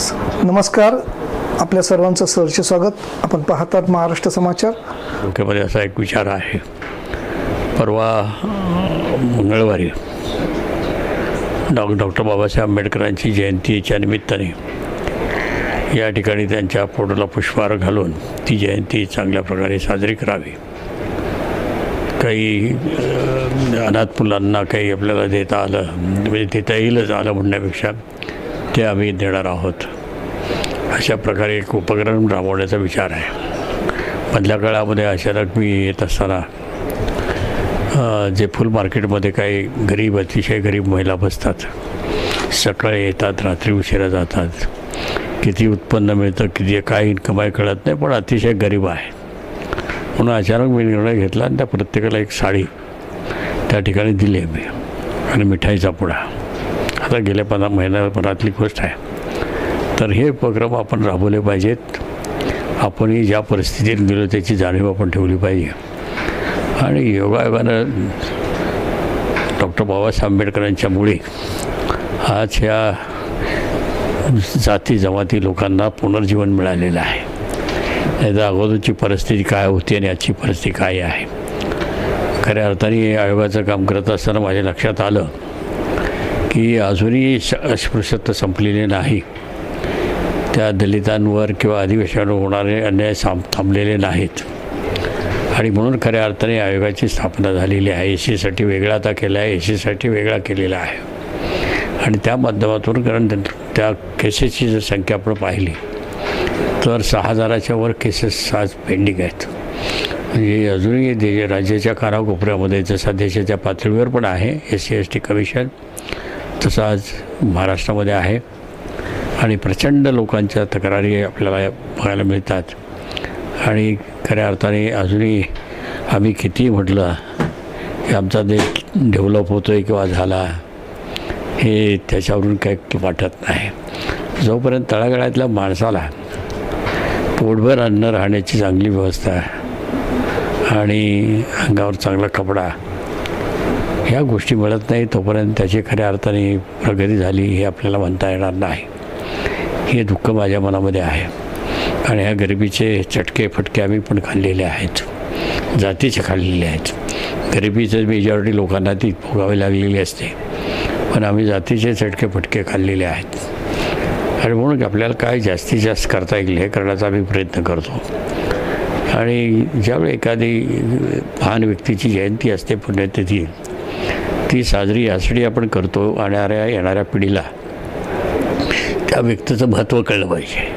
नमस्कार, आपल्या सर्वांचं सहर्ष स्वागत. आपण पाहतात महाराष्ट्र समाचार. डोक्यामध्ये असा एक विचार आहे. परवा मंगळवारी डॉक्टर बाबासाहेब आंबेडकरांची जयंतीच्या निमित्ताने या ठिकाणी त्यांच्या फोटोला पुष्पहार घालून ती जयंती चांगल्या प्रकारे साजरी करावी. काही अनाथ मुलांना काही आपल्याला देता आलं, म्हणजे देता येईलच आलं म्हणण्यापेक्षा ते आम्ही देणार आहोत, अशा प्रकारे एक उपक्रम राबवण्याचा विचार आहे. मधल्या काळामध्ये अचानक मी येत असताना जे फुल मार्केटमध्ये काही गरीब, अतिशय गरीब महिला बसतात, सकाळी येतात, रात्री उशिरा जातात, किती उत्पन्न मिळतं, किती काय इन्कम आहे कळत नाही, पण अतिशय गरीब आहे. म्हणून अचानक मी निर्णय घेतला आणि त्या प्रत्येकाला एक साडी त्या ठिकाणी दिली मी, आणि मिठाईचा पुडा. आता गेल्या 15 महिन्याभरातली गोष्ट आहे. तर हे उपक्रम आपण राबवले पाहिजेत. आपणही ज्या परिस्थितीत गेलो त्याची जाणीव आपण ठेवली पाहिजे. आणि योगायोगानं डॉक्टर बाबासाहेब आंबेडकरांच्यामुळे आज ह्या जाती जमाती लोकांना पुनर्जीवन मिळालेलं आहे. याचा अगोदरची परिस्थिती काय होती आणि आजची परिस्थिती काय आहे. खऱ्या अर्थाने आयोगाचं काम करत असताना माझ्या लक्षात आलं की अजूनही अस्पृश्यता संपलेली नाही. त्या दलितांवर किंवा आदिवासींवर होणारे अन्याय थांबलेले नाहीत. आणि म्हणून खऱ्या अर्थाने आयोगाची स्थापना झालेली आहे. एसीसाठी वेगळा आता केला आहे, एसीसाठी वेगळा केलेला आहे. आणि त्या माध्यमातून, कारण त्या केसेसची जर संख्या आपण पाहिली तर 6,000च्या वर केसेस आज पेंडिंग आहेत. म्हणजे अजूनही राज्याच्या कानाकोपऱ्यामध्ये, जसा देशाच्या पातळीवर पण आहे SC/ST कमिशन, तसं आज महाराष्ट्रामध्ये आहे. आणि प्रचंड लोकांच्या तक्रारी आपल्याला बघायला मिळतात. आणि खऱ्या अर्थाने अजूनही आम्ही किती म्हटलं की आमचा देश डेव्हलप होतो आहे किंवा झाला, हे त्याच्यावरून काही वाटत नाही. जोपर्यंत तळागाळातल्या माणसाला पोटभर अन्न राहण्याची चांगली व्यवस्था आणि अंगावर चांगला कपडा, ह्या गोष्टी मिळत नाही, तोपर्यंत त्याची खऱ्या अर्थाने प्रगती झाली हे आपल्याला म्हणता येणार नाही. हे दुःख माझ्या मनामध्ये आहे. आणि ह्या गरिबीचे चटके फटके आम्ही पण खाल्लेले आहेत, जातीचे खाल्लेले आहेत. गरिबीचं मेजॉरिटी लोकांना ती भोगावी लागलेली असते, पण आम्ही जातीचे चटके फटके खाल्लेले आहेत. आणि म्हणून आपल्याला काय जास्तीत जास्त करता येईल हे करण्याचा आम्ही प्रयत्न करतो. आणि ज्यावेळी एखादी महान व्यक्तीची जयंती असते, पुण्यतिथी, ती साजरी यासाठी आपण करतो. आणि येणाऱ्या पिढीला त्या व्यक्तीचं महत्त्व कळलं पाहिजे.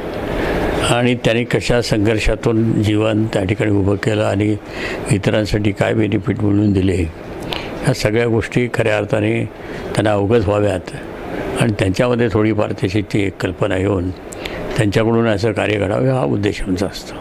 आणि त्याने कशा संघर्षातून जीवन त्या ठिकाणी उभं केलं आणि इतरांसाठी काय बेनिफिट मिळवून दिले, ह्या सगळ्या गोष्टी खऱ्या अर्थाने त्यांना अवगत व्हाव्यात. आणि त्यांच्यामध्ये थोडीफार त्याची ती एक कल्पना येऊन त्यांच्याकडून असं कार्य घडावे, हा उद्देश आमचा असतो.